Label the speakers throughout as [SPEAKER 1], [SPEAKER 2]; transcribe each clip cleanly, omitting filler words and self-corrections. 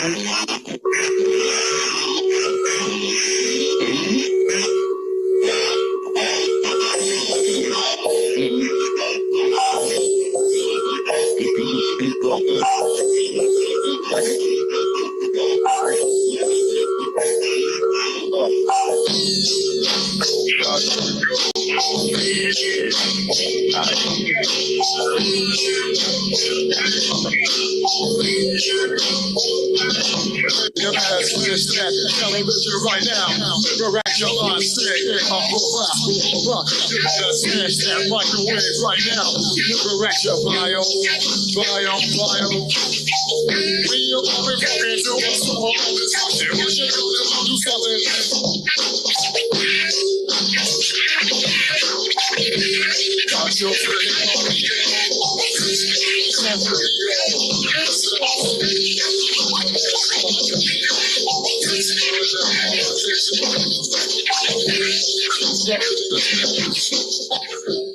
[SPEAKER 1] Right now, direct your mind, stay smash that microwave right now. Direct your bio. We are going to do something. We should do something. Got your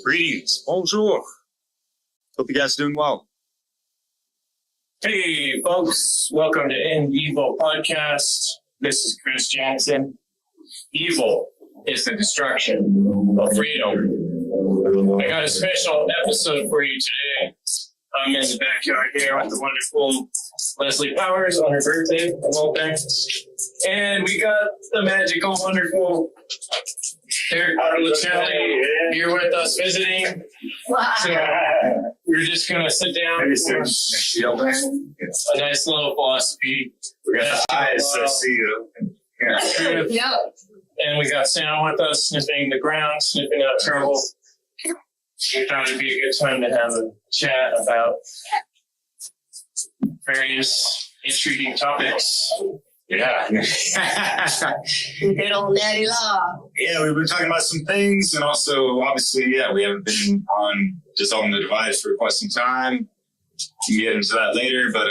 [SPEAKER 2] Greetings, bonjour. Hope you guys are doing well.
[SPEAKER 3] Hey, folks. Welcome to In Evil Podcast. This is Chris Jackson. Evil is the destruction of freedom. I got a special episode for you today. I'm in the backyard here with the wonderful Leslie Powers on her birthday, of all things. And we got the magical, wonderful Eric Arlicelli here with us visiting. So we're just going to sit down for a nice little philosophy.
[SPEAKER 2] We got the eyes to see you.
[SPEAKER 3] Yeah. And we got Sam with us sniffing the ground, sniffing out trouble. We thought it'd be a good time to have a chat about various intriguing topics.
[SPEAKER 2] Yeah.
[SPEAKER 4] Good old Natty Law.
[SPEAKER 2] Yeah, we've been talking about some things, and also, obviously, we haven't been on the device for quite some time. We can get into that later, but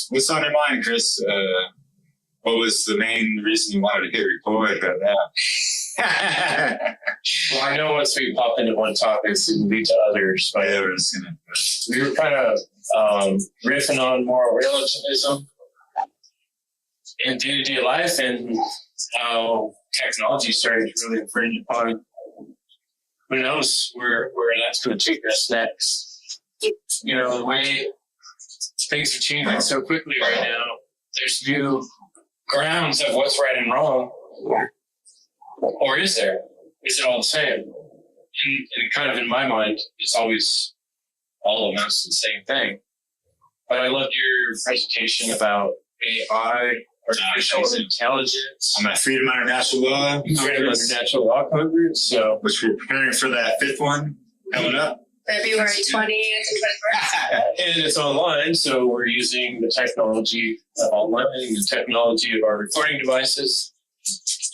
[SPEAKER 2] what's on your mind, Chris? What was the main reason you wanted to hit record right now?
[SPEAKER 3] Well, I know once we pop into one topic, it can lead to others. But
[SPEAKER 2] Yeah, we're just gonna.
[SPEAKER 3] we were kind of riffing on moral relativism in day-to-day life and how technology started to really infringe upon. Who knows where that's going to take us next? You know, the way things are changing so quickly right now, there's new grounds of what's right and wrong. Or is there? Is it all the same? And kind of in my mind, it's always all amounts to the same thing. But I loved your presentation about AI, artificial intelligence.
[SPEAKER 2] On that Freedom Under Natural Law.
[SPEAKER 3] Freedom Under Natural Law conference. So,
[SPEAKER 2] which we're preparing for that 5th one coming up.
[SPEAKER 4] February 20th.
[SPEAKER 3] and it's online, so we're using the technology of online, the technology of our recording devices.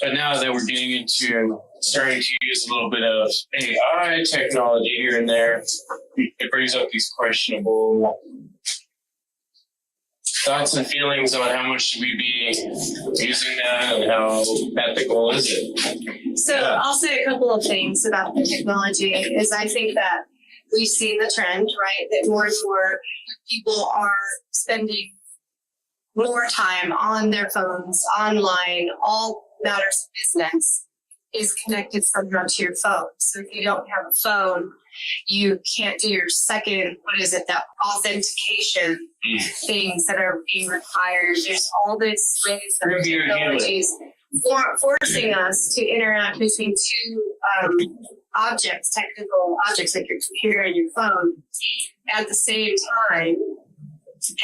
[SPEAKER 3] But now that we're getting into starting to use a little bit of AI technology here and there, it brings up these questionable thoughts and feelings on how much should we be using that and how ethical is it?
[SPEAKER 4] So I'll say a couple of things about the technology is I think that we've seen the trend, right, that more and more people are spending more time on their phones, online, all matters of business is connected somehow to your phone. So if you don't have a phone, you can't do your second, that authentication things that are being required. There's all these ways that are technologies forcing us to interact between two technical objects like your computer and your phone at the same time.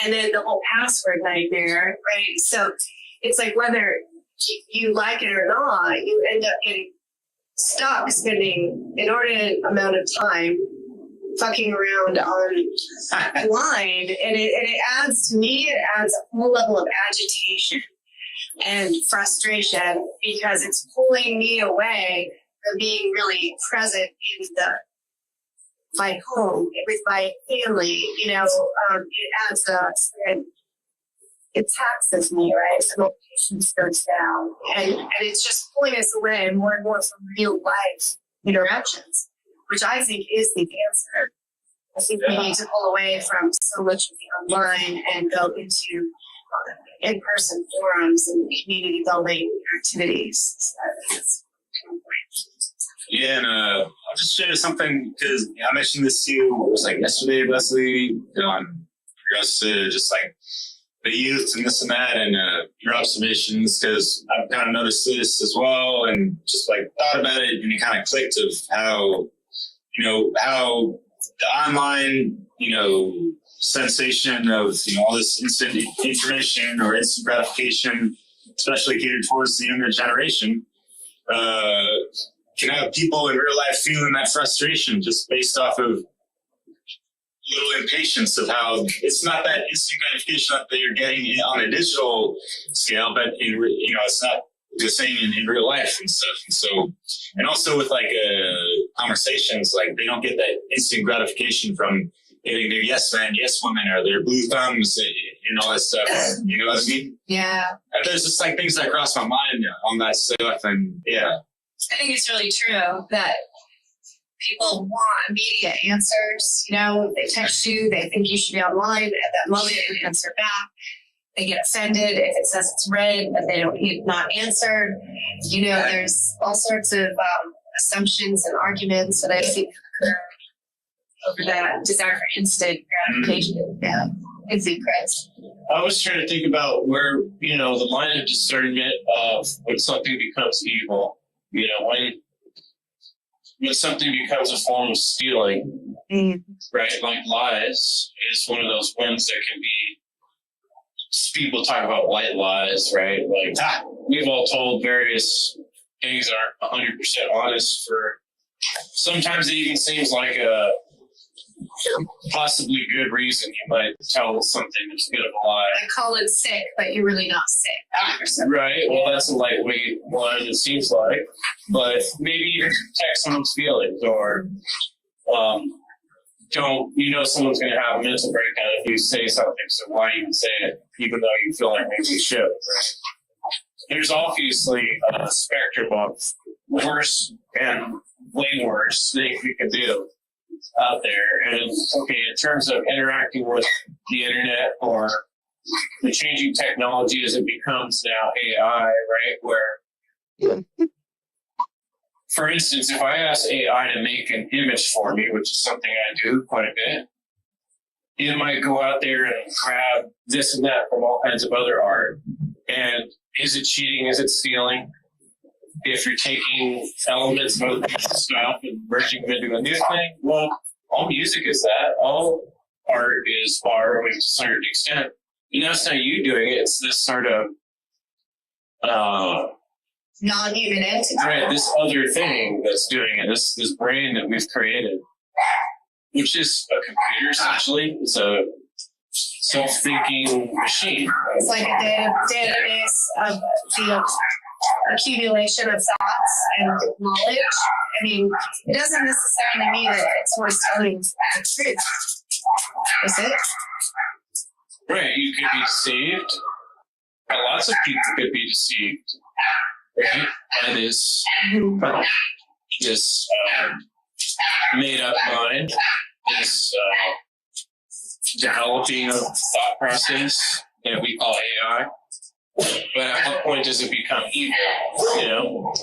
[SPEAKER 4] And then the whole password nightmare, right? So it's like whether you like it or not, you end up getting stuck spending an inordinate amount of time fucking around online. And it adds, to me, it adds a whole level of agitation and frustration because it's pulling me away from being really present in my home with my family. It adds it taxes me, right? So my patience goes down. And it's just pulling us away more and more from real life interactions, which I think is the answer. I think we need to pull away from so much of the online and go into in-person forums and community building activities.
[SPEAKER 2] Yeah, and I'll just share something because I mentioned this to you. It was like yesterday, Leslie, on regards to just like the youth and this and that, and your observations. Because I've kind of noticed this as well, and just like thought about it, and it kind of clicked of how how the online sensation of all this instant information or instant gratification, especially catered towards the younger generation. Can have people in real life feeling that frustration just based off of little impatience of how it's not that instant gratification that you're getting on a digital scale, but it's not the same in real life and stuff. And so, and also with like conversations, like they don't get that instant gratification from getting their yes man, yes woman, or their blue thumbs and all that stuff. You know what I mean?
[SPEAKER 5] Yeah.
[SPEAKER 2] And there's just like things that cross my mind on that stuff, and yeah.
[SPEAKER 5] I think it's really true that people want immediate answers. They text you, they think you should be online at that moment, and answer back. They get offended if it says it's read, but they don't not answered. There's all sorts of assumptions and arguments that I've seen occur over that desire for instant gratification. Yeah, it's Chris.
[SPEAKER 3] I was trying to think about where, the line of discernment of when something becomes evil. When something becomes a form of stealing, right? Like lies is one of those ones that can be, people talk about white lies, right? Like, we've all told various things aren't 100% honest for, sometimes it even seems like a possibly good reason you might tell something that's a bit of a lie.
[SPEAKER 5] I call it sick, but you're really not sick.
[SPEAKER 3] Right. Well, that's a lightweight one, it seems like. But maybe you protect someone's feelings, or someone's going to have a mental breakdown if you say something. So why even say it, even though you feel like maybe you should? Right? There's obviously a spectrum of worse and way worse things we can do out there. And in terms of interacting with the internet or the changing technology as it becomes now AI, right? Where, for instance, if I ask AI to make an image for me, which is something I do quite a bit, it might go out there and grab this and that from all kinds of other art. And is it cheating? Is it stealing? If you're taking elements of other people's stuff and merging them into a new thing, well, all music is that. All art is borrowing to a certain extent. And that's not you doing it. It's this sort of
[SPEAKER 5] non-human entity.
[SPEAKER 3] Right, this other thing that's doing it. This brain that we've created, which is a computer essentially. It's a self-thinking machine.
[SPEAKER 5] It's like a database of the accumulation of thoughts and knowledge. I mean, it doesn't necessarily mean that it's worth telling the truth. Is it?
[SPEAKER 3] Right, you could be deceived. Lots of people could be deceived. Right? By this made-up mind, this developing of thought process that we call AI. But at what point does it become evil?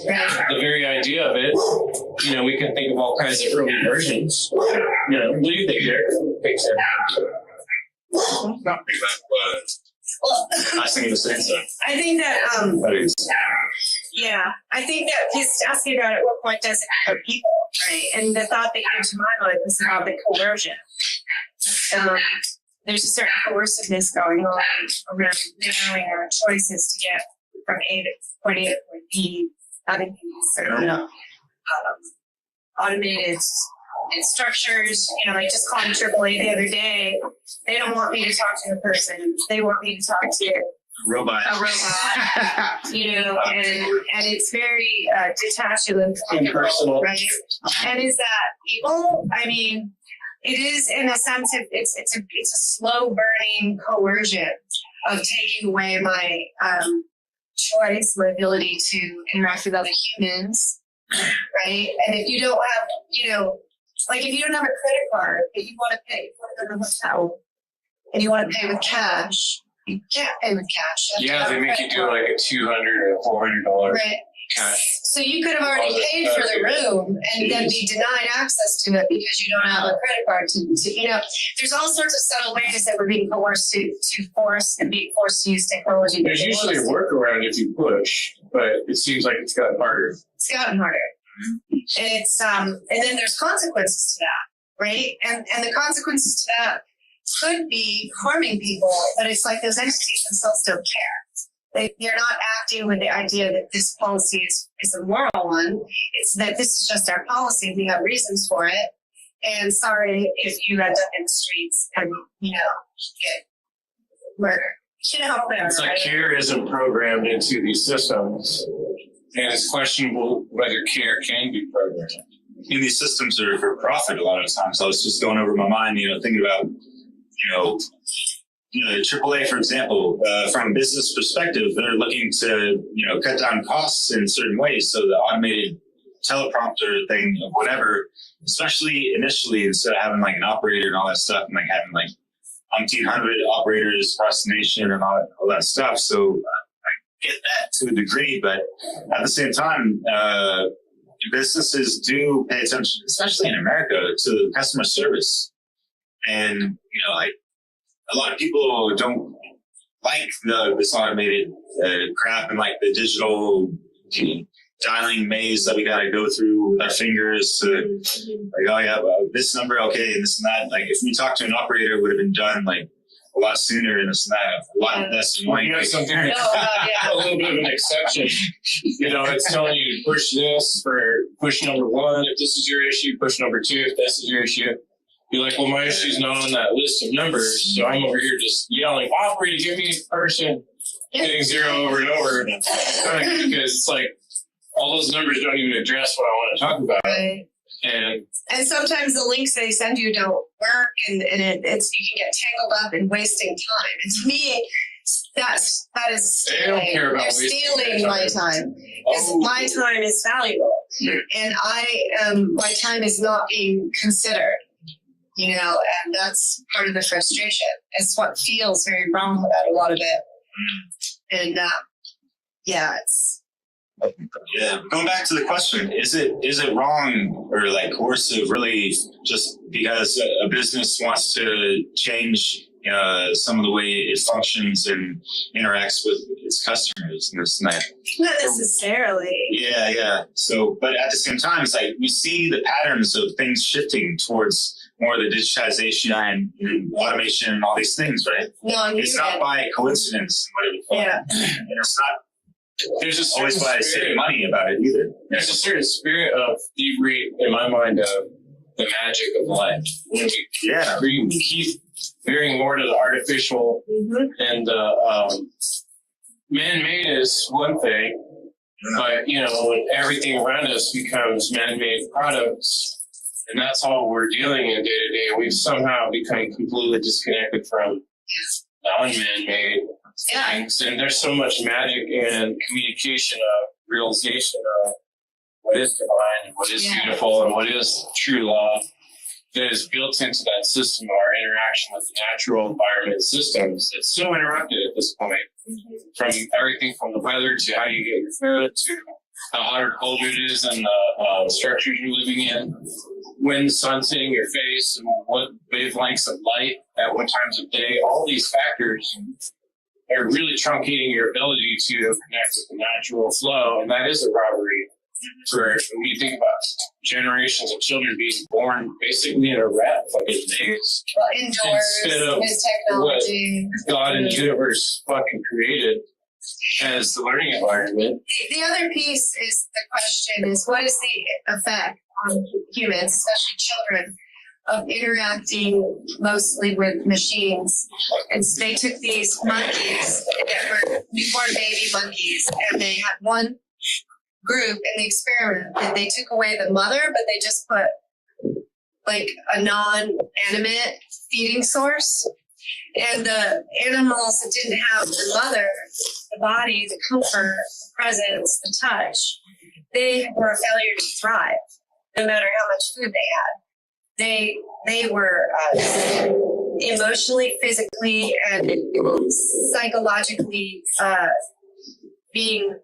[SPEAKER 3] The very idea of it, we can think of all kinds of early versions. What do you think, Derek?
[SPEAKER 2] Not big that, but I think the same thing.
[SPEAKER 4] I think that, I think that just asking about at what point does it become evil, right? And the thought that came to my mind was about the coercion. There's a certain coerciveness going on around narrowing our choices to get from point A to point B, having these certain automated structures. Like just calling AAA the other day, they don't want me to talk to a person. They want me to talk to a robot, and it's very detached and
[SPEAKER 3] impersonal,
[SPEAKER 4] right? And is that evil? I mean, it is in a sense. It's a slow burning coercion of taking away my choice, my ability to interact with other humans, right? And if you don't have, like if you don't have a credit card, if you want to pay for the hotel and you want to pay with cash,
[SPEAKER 5] You can't pay with cash.
[SPEAKER 3] Yeah, they make you do like a $200 or $400
[SPEAKER 5] Right.
[SPEAKER 3] cash.
[SPEAKER 5] So you could have already paid for the room and then be denied access to it because you don't have a credit card to there's all sorts of subtle ways that we're being coerced to force and being forced to use technology.
[SPEAKER 3] There's usually a workaround if you push, but it seems like it's gotten harder.
[SPEAKER 5] It's gotten harder. And it's and then there's consequences to that, right? And the consequences to that could be harming people, but it's like those entities themselves don't care. They're not acting with the idea that this policy is a moral one. It's that this is just our policy. We have reasons for it. And sorry if you end up in the streets and, get murdered.
[SPEAKER 3] It's like care isn't programmed into these systems, and it's questionable whether care can be programmed.
[SPEAKER 2] And these systems are for profit a lot of times. I was just going over my mind, thinking about, AAA, for example, from a business perspective, they're looking to, cut down costs in certain ways. So the automated teleprompter thing, whatever, especially initially, instead of having like an operator and all that stuff, and like having like 1,900 operators across the nation and all that stuff. So I get that to a degree, but at the same time, businesses do pay attention, especially in America, to customer service. And, a lot of people don't like this automated crap and like the digital dialing maze that we got to go through with our fingers to like, oh yeah, well, this number, okay, and this and that. Like if we talked to an operator, it would have been done like a lot sooner and this and that, a lot less annoying.
[SPEAKER 3] Something a little bit of an exception. It's telling you to push this for push number 1 if this is your issue, push number 2 if this is your issue. You're like, well, my issue's not on that list of numbers, so I'm over here just yelling, operator, give me a person, hitting 0 over and over. Because it's like, all those numbers don't even address what I want to talk about.
[SPEAKER 5] Right. And sometimes the links they send you don't work, and it's you can get tangled up in wasting time. And to me, that is stealing.
[SPEAKER 3] They don't care about
[SPEAKER 5] They're stealing my time. Because my time is valuable, and my time is not being considered. And that's part of the frustration. It's what feels very wrong about a lot of it. And it's.
[SPEAKER 2] Yeah, going back to the question, is it wrong or like coercive really just because a business wants to change some of the way it functions and interacts with its customers and this and that?
[SPEAKER 4] Not necessarily.
[SPEAKER 2] Yeah. So, but at the same time, it's like we see the patterns of things shifting towards more of the digitization and automation and all these things, right?
[SPEAKER 5] No,
[SPEAKER 2] it's not by coincidence.
[SPEAKER 4] Yeah.
[SPEAKER 2] It's not.
[SPEAKER 3] There's a
[SPEAKER 2] always why I save money about it either.
[SPEAKER 3] There's a certain spirit of in my mind, of the magic of life. We keep veering more to the artificial, and man-made is one thing, but when everything around us becomes man-made products, and that's all we're dealing in day to day, we've somehow become completely disconnected from non-man-made things. And there's so much magic and communication of realization of what is divine and what is beautiful and what is true law that is built into that system, our interaction with the natural environment systems. It's so interrupted at this point, from everything from the weather to how you get your food to how hot or cold it is and the structures you're living in, when the sun's hitting your face and what wavelengths of light at what times of day, all these factors are really truncating your ability to connect with the natural flow. And that is a robbery for, when you think about generations of children being born basically in a rat fucking maze.
[SPEAKER 5] Well, indoors,
[SPEAKER 3] instead of
[SPEAKER 5] with technology.
[SPEAKER 3] What God and the universe fucking created as the learning environment.
[SPEAKER 5] The other piece is the question is, what is the effect on humans, especially children, of interacting mostly with machines? And so they took these monkeys that were newborn baby monkeys, and they had one group in the experiment that they took away the mother, but they just put like a non-animate feeding source. And the animals that didn't have the mother, the body, the comfort, the presence, the touch, they were a failure to thrive, no matter how much food they had. They were emotionally, physically, and psychologically being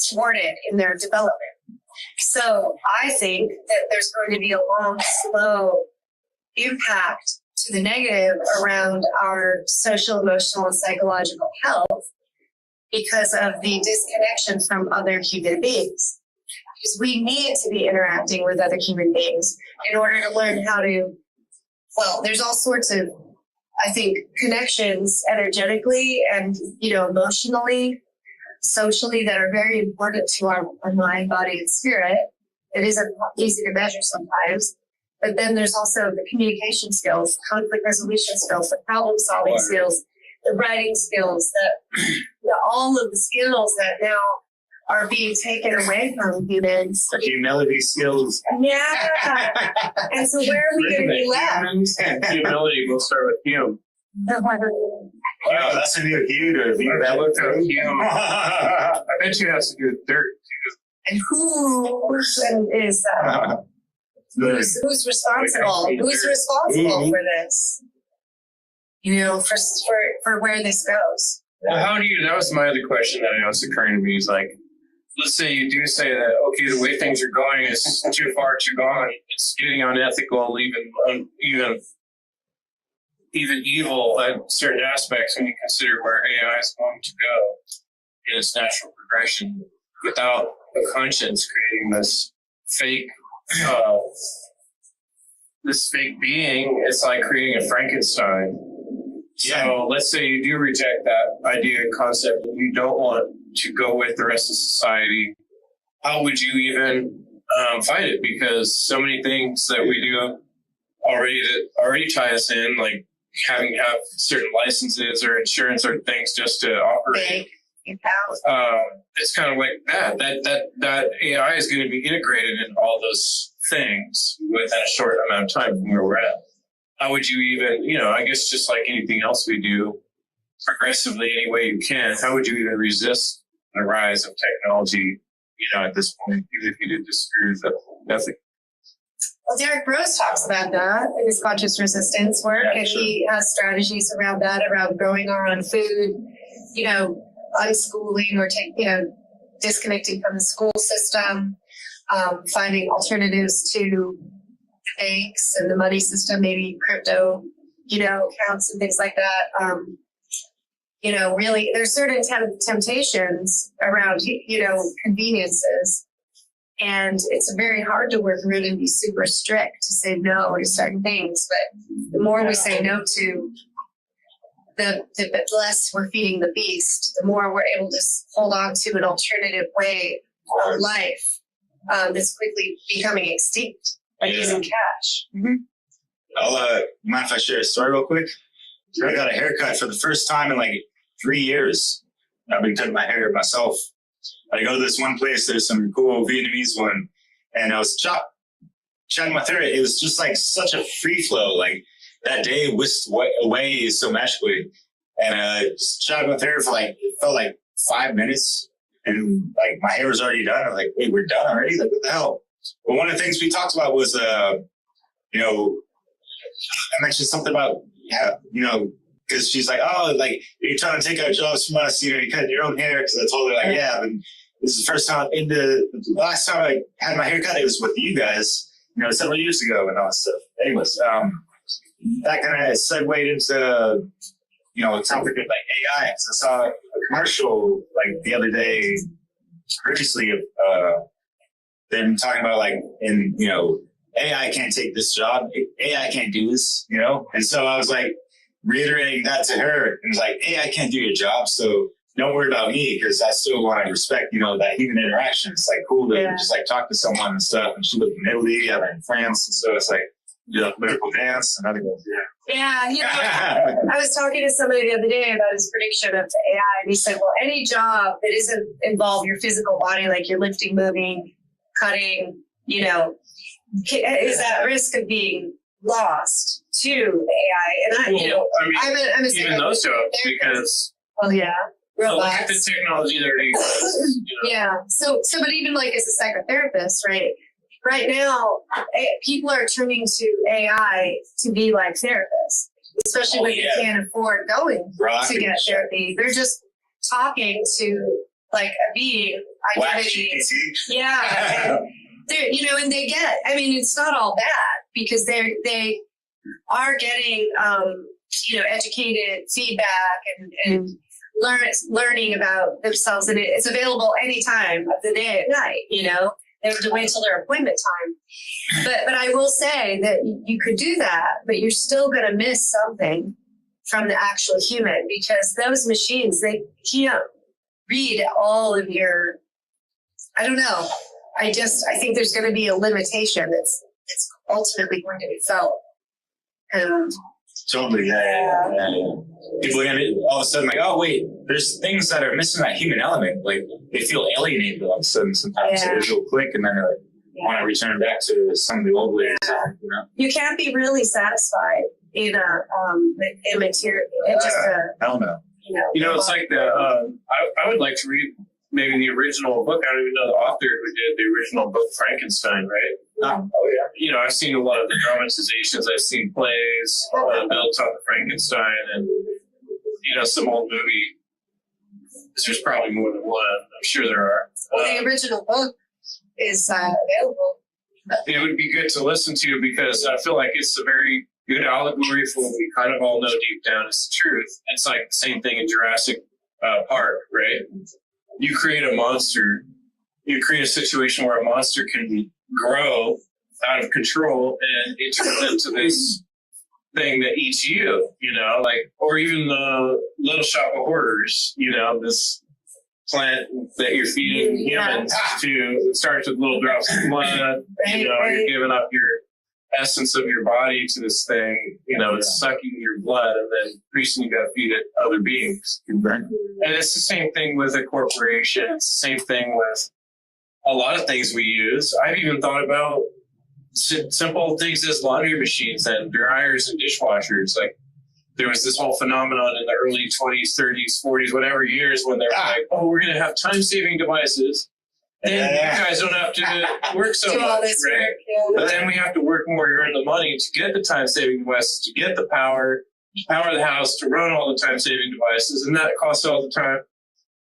[SPEAKER 5] thwarted in their development. So I think that there's going to be a long, slow impact to the negative around our social, emotional, and psychological health because of the disconnection from other human beings. Because we need to be interacting with other human beings in order to learn how to, well, there's all sorts of, I think, connections energetically and, emotionally, socially that are very important to our mind, body, and spirit. It isn't easy to measure sometimes. But then there's also the communication skills, conflict resolution skills, the problem solving skills, the writing skills, all of the skills that now are being taken away from humans.
[SPEAKER 2] The humility skills.
[SPEAKER 5] Yeah. And so where are we going to be left?
[SPEAKER 3] Humility will start with you.
[SPEAKER 2] Wow, that's a new Hugh to be that looked up Hugh. I bet you has to do with dirt too.
[SPEAKER 5] And who is who's responsible? Who's responsible for this? For where this goes.
[SPEAKER 3] Well, that was my other question that was occurring to me is like, let's say you do say that, okay, the way things are going is too far, too gone. It's getting unethical, even evil at certain aspects when you consider where AI is going to go in its natural progression without a conscience creating this fake being. It's like creating a Frankenstein. So let's say you do reject that idea and concept and you don't want to go with the rest of society. How would you even fight it? Because so many things that we do already tie us in, like having to have certain licenses or insurance or things just to operate. It's kind of like that AI is going to be integrated in all those things within a short amount of time from where we're at. How would you even, I guess just like anything else we do, progressively any way you can, how would you even resist the rise of technology, at this point, even if you did disagree with that ethic?
[SPEAKER 5] Well, Derek Rose talks about that in his conscious resistance work, and he has strategies around that, around growing our own food, unschooling or disconnecting from the school system, finding alternatives to banks and the money system, maybe crypto, accounts and things like that. Really, there's certain temptations around, conveniences. And it's very hard to work through and be super strict to say no to certain things. But the more we say no to, the less we're feeding the beast, the more we're able to hold on to an alternative way of life that's quickly becoming extinct, like using cash.
[SPEAKER 2] Mm-hmm. Mind if I share a story real quick? I got a haircut for the first time in like 3 years. I've been cutting my hair myself. I go to this one place, there's some cool Vietnamese one, and I was chatting with her. It was just like such a free flow. Like that day whisked away so magically. And just chatting with her for it felt like 5 minutes. And like my hair was already done. I'm like, wait, we're done already? Like, what the hell? But one of the things we talked about was, I mentioned something about, because she's like, oh, like, you're trying to take our jobs from us, you're cutting your own hair. Because I told her, like, yeah, and this is the first time, the last time I had my hair cut, it was with you guys, several years ago and all that stuff. Anyways, that kind of segued into, a topic of like AI. Because I saw a commercial like the other day, previously, them talking about like, AI can't take this job. AI can't do this, And so I was like, reiterating that to her, and was like, hey, I can't do your job, so don't worry about me, because I still want to respect, that human interaction. It's like cool to just like talk to someone and stuff. And she lived in Italy, I'm in France, and so it's like, political dance, and other things.
[SPEAKER 5] I was talking to somebody the other day about his prediction of AI, and he said, well, any job that isn't involve your physical body, like you're lifting, moving, cutting, is at risk of being lost to the AI. And I'm a
[SPEAKER 3] even those jobs, because
[SPEAKER 5] look at
[SPEAKER 3] the technology that already exists.
[SPEAKER 5] So but even like as a psychotherapist, right now people are turning to AI to be like therapists. especially when they can't afford going to get therapy. They're just talking to like a being identity. Yeah. And and they get, I mean, it's not all bad because they are getting, educated feedback and learning about themselves. And it's available any time of the day at night, They have to wait till their appointment time. But I will say that you could do that, but you're still going to miss something from the actual human because those machines, they can't read all of your, I don't know. I think there's going to be a limitation that's ultimately going to be felt.
[SPEAKER 2] Totally, yeah. People are going to all of a sudden like, oh wait, there's things that are missing that human element. Like they feel alienated all of a sudden sometimes. So they'll click and then they're like, want to return back to some of the old ways.
[SPEAKER 4] You can't be really satisfied in a material.
[SPEAKER 2] Hell no.
[SPEAKER 3] It's like I would like to read maybe the original book. I don't even know the author who did the original book, Frankenstein, right?
[SPEAKER 2] Oh yeah.
[SPEAKER 3] I've seen a lot of the dramatizations. I've seen plays built on the Frankenstein and, some old movie. There's probably more than one. I'm sure there are.
[SPEAKER 5] Well, the original book is available.
[SPEAKER 3] It would be good to listen to because I feel like it's a very good allegory for what we kind of all know deep down is the truth. It's like the same thing in Jurassic Park, right? You create a monster, you create a situation where a monster can grow out of control and it turns into this thing that eats you, or even the Little Shop of Horrors, this plant that you're feeding humans to. It starts with little drops of blood, you're giving up your essence of your body to this thing, it's sucking your blood and then increasingly you got to feed it other beings. And it's the same thing with a corporation. It's the same thing with a lot of things we use. I've even thought about simple things as laundry machines and dryers and dishwashers. Like there was this whole phenomenon in the early 20s, 30s, 40s, whatever years when they were like, oh, we're going to have time-saving devices. And you guys don't have to work so much, right? But then we have to work more to earn the money to get the time-saving devices, to get the power the house, to run all the time-saving devices, and that costs all the time.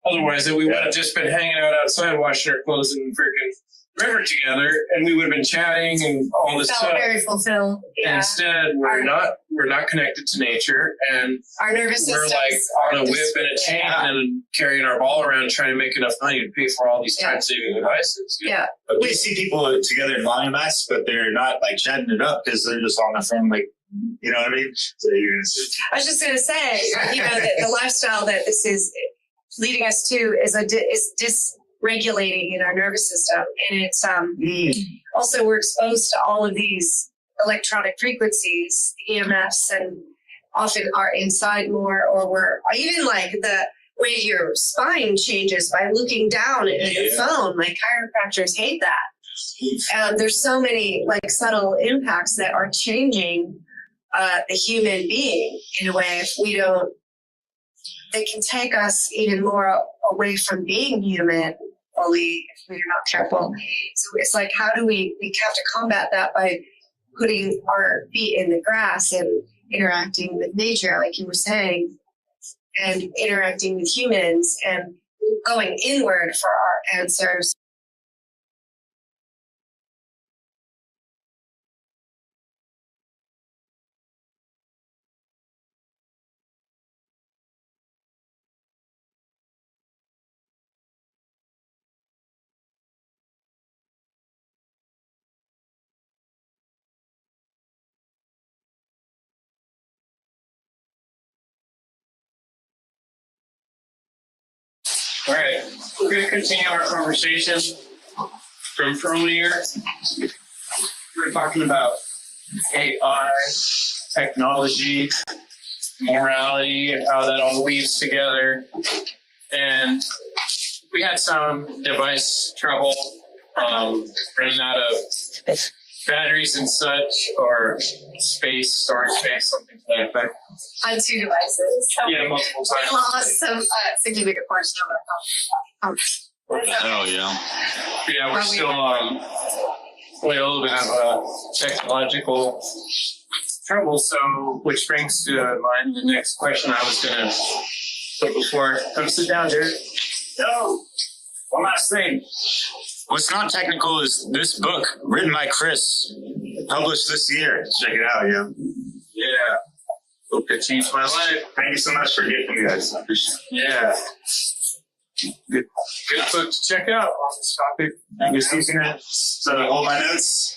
[SPEAKER 3] Otherwise, we would have just been hanging out outside, washing our clothes in the freaking river together, and we would have been chatting and all this stuff.
[SPEAKER 5] Very fulfilled.
[SPEAKER 3] Yeah. Instead, we're not connected to nature, and
[SPEAKER 5] our nervous
[SPEAKER 3] we're like on a whip and a chain and carrying our ball around trying to make enough money to pay for all these time-saving devices.
[SPEAKER 5] Yeah.
[SPEAKER 2] But we see people together in volume-mass, but they're not like chatting it up because they're just on the phone, like, you know what I mean? So
[SPEAKER 4] I was just going to say, the lifestyle that this is leading us to is dysregulating in our nervous system. And it's also we're exposed to all of these electronic frequencies, EMFs, and often are inside more, or we're even like the way your spine changes by looking down at the phone. Like chiropractors hate that. There's so many like subtle impacts that are changing the human being in a way if we don't. They can take us even more away from being human fully if we're not careful. So it's like, how do we have to combat that by putting our feet in the grass and interacting with nature, like you were saying, and interacting with humans and going inward for our answers.
[SPEAKER 3] All right, we're going to continue our conversation from earlier. We're talking about AI, technology, morality, and how that all weaves together. And we had some device trouble running out of batteries and such, or storage space, something like that.
[SPEAKER 5] On 2 devices.
[SPEAKER 3] Yeah, multiple times.
[SPEAKER 5] We lost some significant portion of our
[SPEAKER 1] Oh, yeah.
[SPEAKER 3] Yeah, we're still a little bit of a technological trouble. So, which brings to mind the next question I was going to put before. Come sit down, dude. No. One last thing.
[SPEAKER 2] What's not technical is this book written by Chris, published this year. Check it out, yeah.
[SPEAKER 3] Yeah. Hope it changed my life.
[SPEAKER 2] Thank you so much for giving me guys. I appreciate it.
[SPEAKER 3] Yeah. Good book to check out on this topic.
[SPEAKER 2] I'm just using it to hold my notes.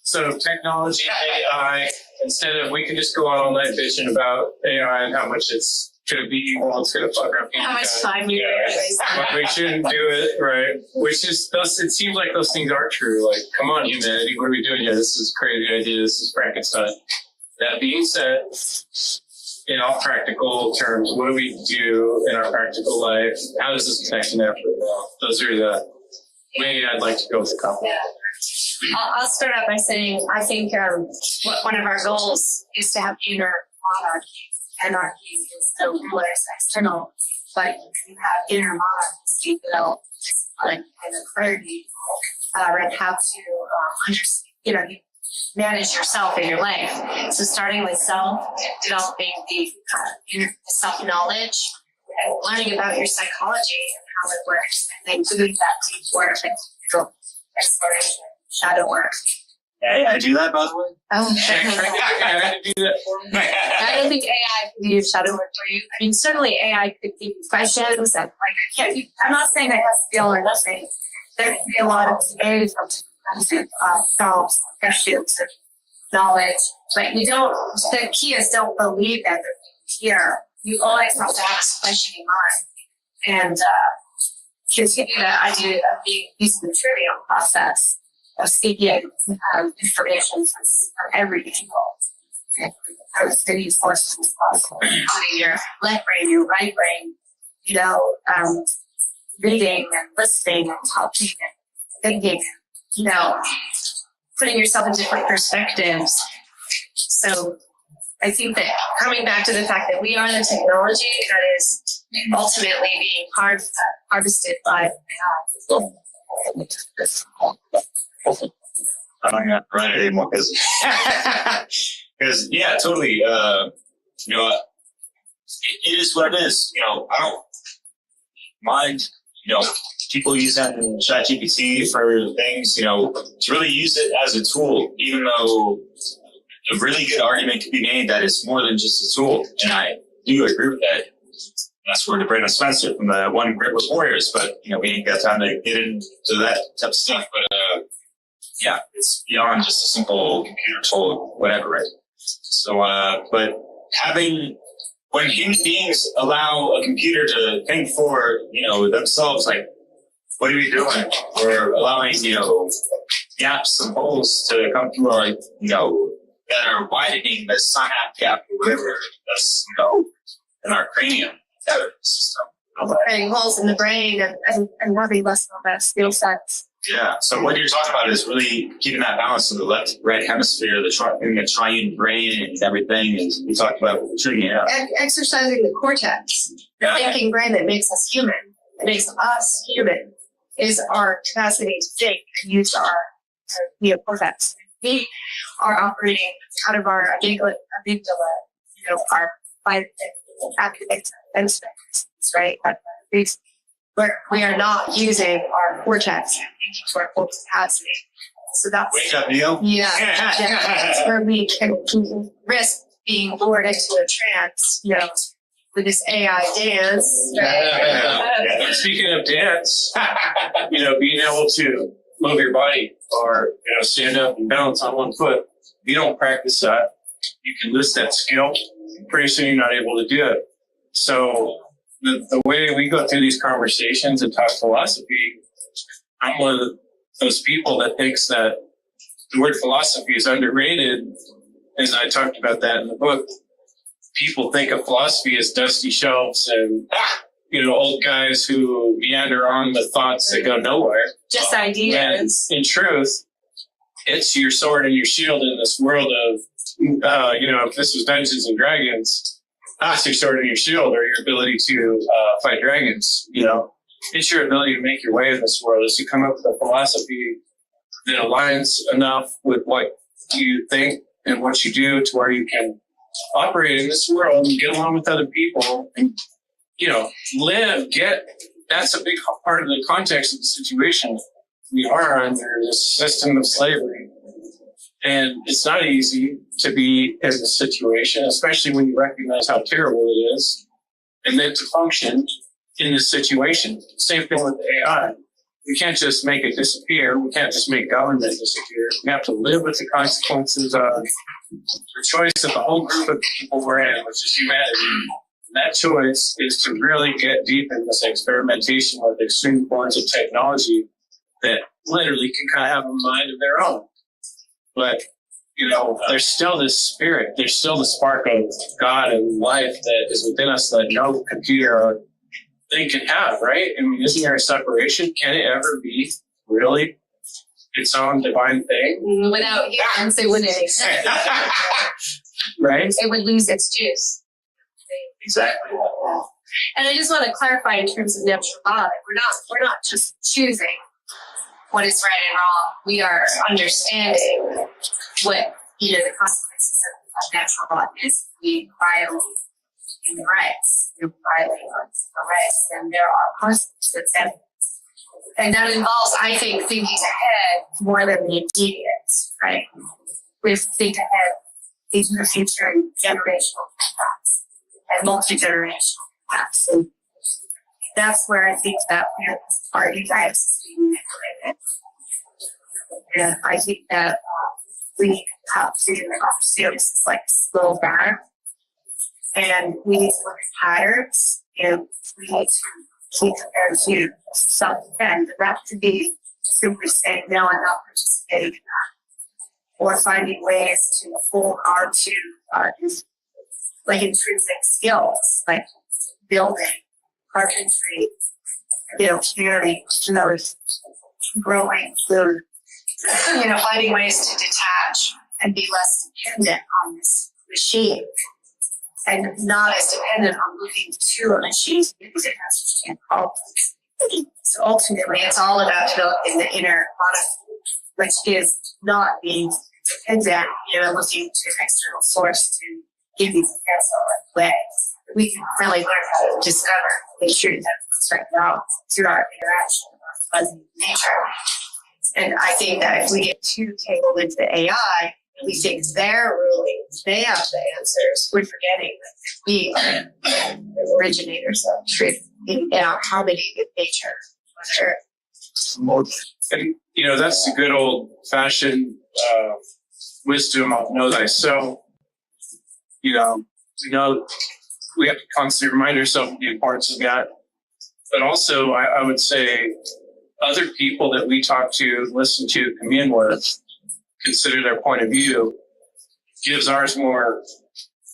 [SPEAKER 3] So technology, AI, instead of, we can just go on all night bitching about AI and how much it's going to be evil, it's going to fuck up.
[SPEAKER 4] How much time you waste.
[SPEAKER 3] But we shouldn't do it, right? Which is, it seems like those things aren't true. Like, come on, humanity, what are we doing here? This is a crazy idea. This is Frankenstein. That being said, in all practical terms, what do we do in our practical life? How does this connect to natural law? Those are the way I'd like to go with the couple.
[SPEAKER 5] Yeah. I'll start out by saying I think one of our goals is to have inner monarchy. Anarchy is so similar as external, but you have inner monarchies, you know, like and clarity, and how to understand, you know, you manage yourself in your life. So starting with self, developing the self-knowledge, and learning about your psychology and how it works, and then doing that deep work and exploration, shadow work.
[SPEAKER 2] Hey, I do that, by the way.
[SPEAKER 5] Oh,
[SPEAKER 3] I do that for me.
[SPEAKER 5] I don't think AI can do shadow work for you. I mean, certainly AI could give you questions and I'm not saying that it has to be all or nothing. There can be a lot of ways of jobs, questions, and knowledge, but the key is don't believe that they're here. You always have to have a questioning mind and continue that idea of using the trivial process of seeking information from every angle. As many sources as possible, including your left brain, your right brain, you know, reading and listening and talking and thinking, you know, putting yourself in different perspectives. So I think that coming back to the fact that we are the technology that is ultimately being harvested by AI.
[SPEAKER 2] I don't have to write it anymore because yeah, totally. You know, it is what it is. You know, I don't mind. You know, people use that in ChatGPT for things. You know, to really use it as a tool, even though a really good argument could be made that it's more than just a tool, and I do agree with that. That's where to Brandon Spencer from the One Grip with Warriors, but you know, we ain't got time to get into that type of stuff. But yeah, it's beyond just a simple computer tool, whatever, right? So, but when human beings allow a computer to think for, you know, themselves, like, what are we doing? We're allowing, you know, gaps and holes to come through our, you know, that are widening the synapse gap or whatever that's, you know, in our cranium.
[SPEAKER 5] Creating holes in the brain and having less of that skill sets.
[SPEAKER 2] Yeah. So what you're talking about is really keeping that balance of the left, right hemisphere, the triune brain and everything. Is we talked about with the tree. Yeah.
[SPEAKER 5] And exercising the cortex, the thinking brain that makes us human, that makes us human, is our capacity to think and use our neocortex. We are operating out of our amygdala, you know, our activates right? We are not using our cortex to our full capacity. So that's
[SPEAKER 2] wake up, Neil.
[SPEAKER 5] Yeah, that's where we can risk being lured into a trance, you know, with this AI dance.
[SPEAKER 3] Yeah. Speaking of dance, you know, being able to move your body or, you know, stand up and balance on one foot. If you don't practice that, you can lose that skill. Pretty soon you're not able to do it. So the way we go through these conversations and talk philosophy, I'm one of those people that thinks that the word philosophy is underrated. As I talked about that in the book, people think of philosophy as dusty shelves and, you know, old guys who meander on the thoughts that go nowhere.
[SPEAKER 5] Just ideas.
[SPEAKER 3] And in truth, it's your sword and your shield in this world of, you know, if this was Dungeons and Dragons, that's your sword and your shield, or your ability to fight dragons. You know, it's your ability to make your way in this world, is to come up with a philosophy that aligns enough with what you think and what you do to where you can operate in this world and get along with other people and, that's a big part of the context of the situation. We are under this system of slavery. And it's not easy to be in this situation, especially when you recognize how terrible it is, and then to function in this situation. Same thing with AI. We can't just make it disappear. We can't just make government disappear. We have to live with the consequences of the choice of the whole group of people we're in, which is humanity. And that choice is to really get deep in this experimentation with extreme forms of technology that literally can kind of have a mind of their own. But, there's still this spirit, there's still the spark of God and life that is within us that no computer or thing can have, right? I mean, isn't there a separation? Can it ever be really its own divine thing?
[SPEAKER 5] Without humans, it wouldn't exist.
[SPEAKER 3] Right?
[SPEAKER 5] It would lose its juice.
[SPEAKER 3] Exactly.
[SPEAKER 5] And I just want to clarify in terms of natural law, we're not just choosing what is right and wrong. We are understanding what the consequences of natural law is. We violate human rights. We violate our rights, and there are consequences. And that involves, I think, thinking ahead more than the immediate, right? We have to think ahead into the future and generational impacts and multi-generational impacts. And that's where I think that our insights is being manipulated. And I think that we have to slow down, and we need to look at patterns, and we need to keep compared to self-defense. That to be simply saying no and not participating in that, or finding ways to hold on to intrinsic skills, like building, carpentry, community, growing food, finding ways to detach and be less dependent on this machine, and not as dependent on looking to a machine because it has to change. So ultimately, it's all about developing the inner monophony, which is not being dependent, looking to an external source to give you the answer way. We can really learn how to discover the truth that's right now through our interaction with our fuzzy nature. And I think that if we get too tangled into the AI, we think they're ruling, they have the answers. We're forgetting that we are the originators of truth in our harmony with nature. Sure.
[SPEAKER 3] And, that's the good old fashioned wisdom of know thyself. We know we have to constantly remind ourselves of the importance of that. But also, I would say, other people that we talk to, listen to, commune with, consider their point of view, gives ours more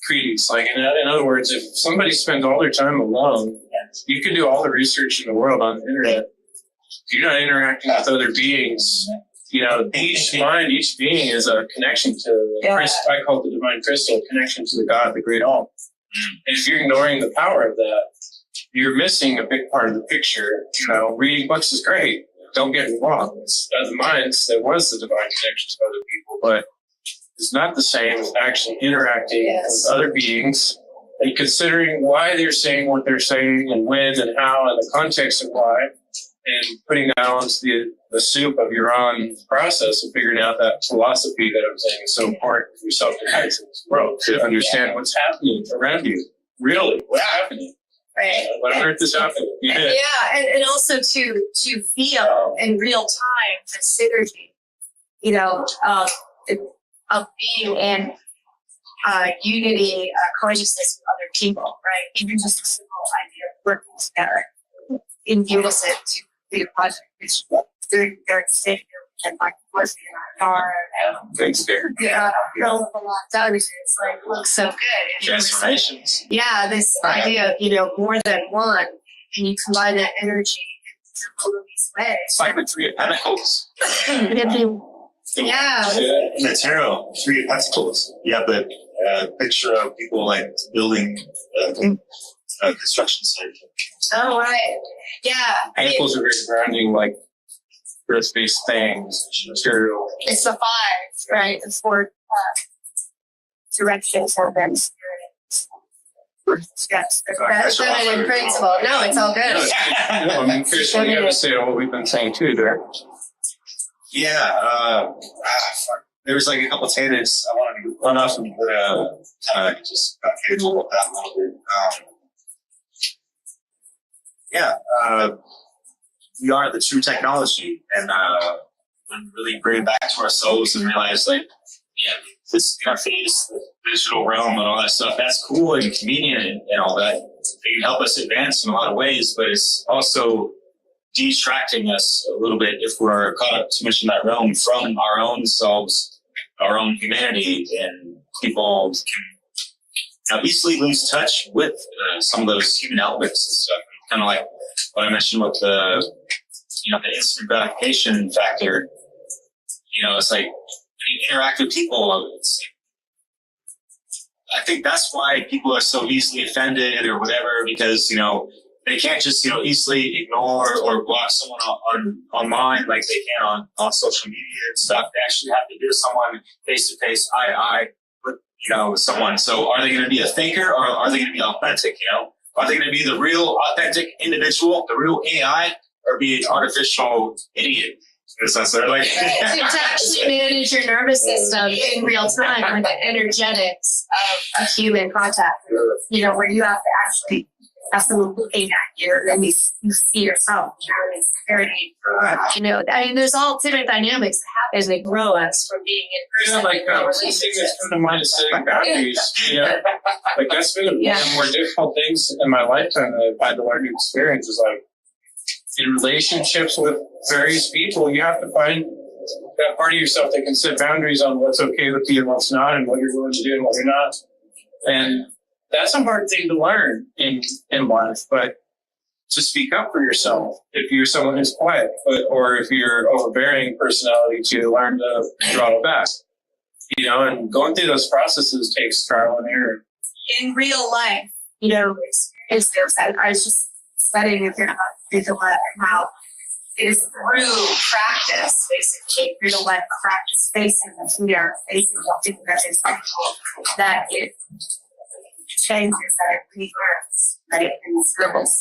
[SPEAKER 3] credence. Like, in other words, if somebody spends all their time alone, you can do all the research in the world on the internet. If you're not interacting with other beings, each mind, each being is a connection to the crystal. I call it the divine crystal, a connection to the God, the great all. And if you're ignoring the power of that, you're missing a big part of the picture. Reading books is great. Don't get me wrong. It's the minds, there was the divine connection to other people, but it's not the same as actually interacting with other beings and considering why they're saying what they're saying and when and how and the context of why, and putting that onto the soup of your own process of figuring out that philosophy that I'm saying is so important for self-defense in this world, to understand what's happening around you. Really, what's happening?
[SPEAKER 5] Right.
[SPEAKER 3] What on earth is happening?
[SPEAKER 5] Yeah, and also to feel in real time the synergy, of being in unity, consciousness with other people, right? Even just a simple idea of working together in unison to be a project, which during state and like was in our car.
[SPEAKER 3] Thanks, dear.
[SPEAKER 5] Yeah, a lot done. It's looks so good.
[SPEAKER 3] Transformations.
[SPEAKER 5] Yeah, this idea of, more than one, and you combine that energy in all of these ways.
[SPEAKER 3] It's like the Three of Pentacles.
[SPEAKER 5] Yeah.
[SPEAKER 1] In the tarot, Three of Pentacles, you have the picture of people like building a construction site.
[SPEAKER 5] Oh, right. Yeah.
[SPEAKER 3] Pentacles are very grounding, like earth-based things, material.
[SPEAKER 5] It's the 5, right? It's 4.
[SPEAKER 4] direction for them. Yes,
[SPEAKER 5] That's feminine principle. No, it's all good.
[SPEAKER 3] No, I'm curious what you have to say on what we've been saying too there.
[SPEAKER 2] Yeah, there was like a couple of tangents I wanted to run off, but kind of just got carried away with that a little bit. We are the true technology, and really bring it back to ourselves and realize, like, this interface, the digital realm, and all that stuff. That's cool and convenient and all that. It can help us advance in a lot of ways, but it's also distracting us a little bit if we're caught up too much in that realm from our own selves, our own humanity, and people can easily lose touch with some of those human elements and stuff. Kind of like what I mentioned with the instant gratification factor. It's like when you interact with people, I think that's why people are so easily offended or whatever, because, they can't just, easily ignore or block someone online like they can on social media and stuff. They actually have to hear someone face to face, eye to eye with, someone. So are they going to be a faker, or are they going to be authentic? Are they going to be the real authentic individual, the real AI, or be an artificial idiot? They're like
[SPEAKER 5] to actually manage your nervous system in real time with the energetics of human contact, where you have to actually have someone looking at you and you see yourself. There's all different dynamics that happen as they grow us from being in person.
[SPEAKER 3] One thing that's come to mind is setting boundaries. Like that's been one of the more difficult things in my lifetime that I've had to learn to experience. Is like in relationships with various people, you have to find that part of yourself that can set boundaries on what's okay with you and what's not, and what you're willing to do and what you're not. And that's a hard thing to learn in life, but to speak up for yourself if you're someone who's quiet, or if you're overbearing personality, to learn to throttle back. And going through those processes takes trial and error.
[SPEAKER 4] In real life, I was just studying if you're not real life, how it is through practice, basically, real life practice, facing the fear, facing something that is that it changes, that it rebirths, right? And it scribbles.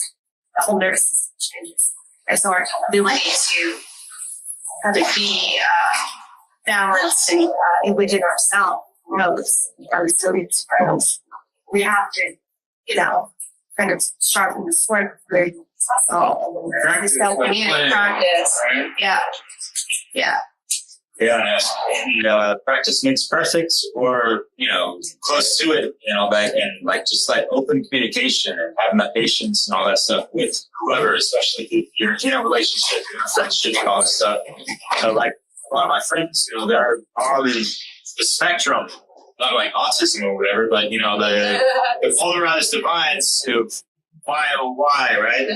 [SPEAKER 4] The whole nervous system changes. And so our ability to have it be balanced and within ourselves grows, our resilience grows. We have to, kind of sharpen the sword.
[SPEAKER 5] Practice.
[SPEAKER 2] Yeah. Practice makes perfect, or, close to it, and like just like open communication and having that patience and all that stuff with whoever, especially if you're in a relationship, friendship, and all that stuff. Like a lot of my friends, they're all in the spectrum, not like autism or whatever, but, the polarized divides of why, right?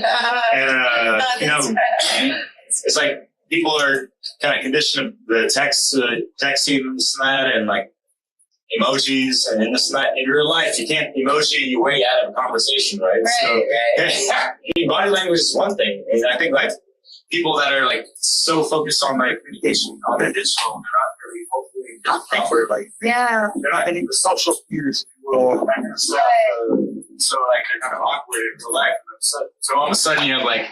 [SPEAKER 2] And, it's like people are kind of conditioned the texting, this and that, and like emojis and this and that. In real life, you can't emoji your way out of a conversation, right? Body language is one thing. And I think like people that are like so focused on like communication on their digital, they're not really hopefully proper. Like, they're not any of the social cues, and stuff. So like they're kind of awkward in real life. So all of a sudden you have like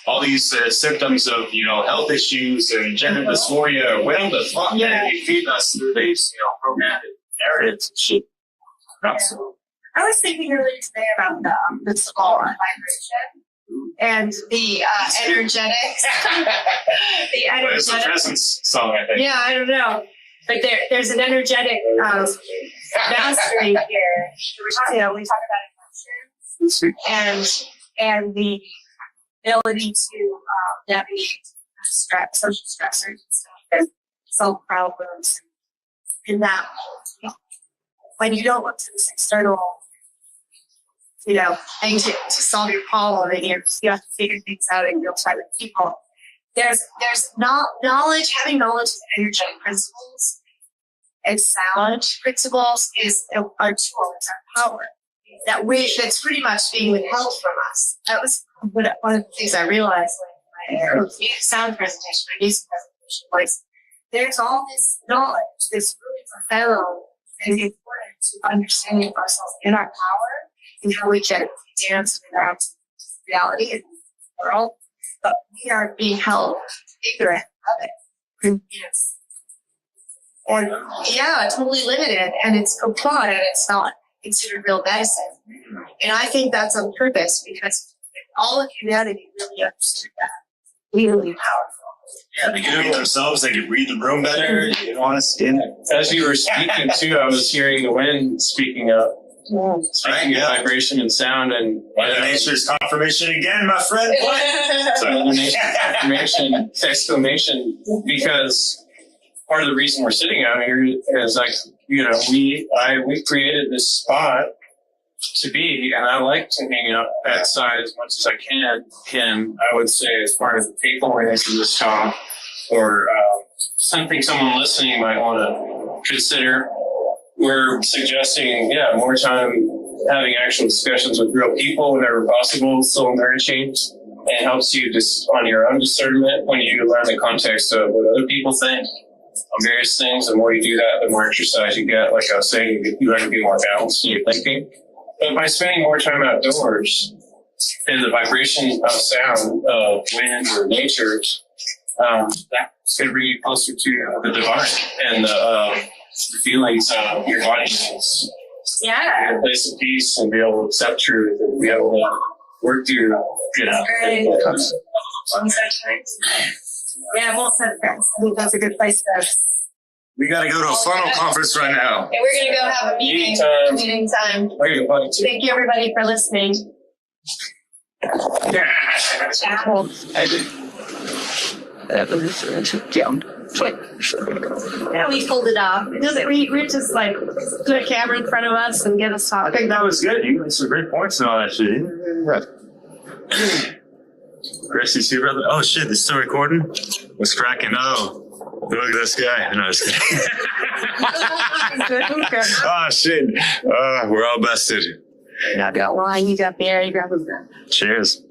[SPEAKER 2] all these symptoms of, health issues and gender dysphoria, or whatever the fuck they feed us through these, programmed narratives and shit.
[SPEAKER 4] So, I was thinking earlier today about the skull vibration and the energetics.
[SPEAKER 2] It's a presence song, I think.
[SPEAKER 4] Yeah, I don't know. But there's an energetic mastery here. We talk about emotions and the ability to navigate social stressors and stuff, solve problems in that. When you don't look to this external, thing to solve your problem, and you have to figure things out in real time with people. There's not knowledge, having knowledge of energetic principles and sound principles are tools, our power. That's pretty much being withheld from us. That was one of the things I realized when my sound presentation, my music presentation was there's all this knowledge, this really profound
[SPEAKER 5] And it's important to understanding ourselves in our power and how we can dance with our reality in the world. But we are being held ignorant of it. Yes. And yeah, totally limited, and it's applied, and it's not considered real medicine. And I think that's on purpose because all of humanity really understood that. Really powerful.
[SPEAKER 2] Yeah, they could read themselves, they could read the room better, you know, honestly.
[SPEAKER 3] As you were speaking too, I was hearing the wind speaking up. Speaking of vibration and sound, and
[SPEAKER 2] Mother Nature's confirmation again, my friend.
[SPEAKER 3] Mother Nature's confirmation, exclamation, because part of the reason we're sitting out here is like, you know, we created this spot to be, and I like to hang out outside as much as I can. And I would say, as far as the takeaways of this talk, or something someone listening might want to consider, we're suggesting, more time having actual discussions with real people whenever possible, soul nourishing. And it helps you just on your own discernment when you learn the context of what other people think on various things. The more you do that, the more exercise you get. Like I was saying, you learn to be more balanced in your thinking. But by spending more time outdoors and the vibration of sound of wind or nature, that's going to bring you closer to the divine and the feelings of your body.
[SPEAKER 5] Yeah.
[SPEAKER 3] A place of peace and be able to accept truth and be able to work through, you know.
[SPEAKER 5] Yeah, well said, friends. I think that's a good place to.
[SPEAKER 2] We got to go to a funnel conference right now.
[SPEAKER 5] And we're going to go have a meeting time. Thank you, everybody, for listening. Yeah, we pulled it off. We just like put a camera in front of us and get us talking.
[SPEAKER 2] I think that was good. You made some great points and all that shit. Chris, you see, brother? Oh shit, it's still recording? What's cracking? Oh, look at this guy. No, just kidding. Oh shit. We're all busted.
[SPEAKER 5] I got wine, you got beer, you got.
[SPEAKER 2] Cheers.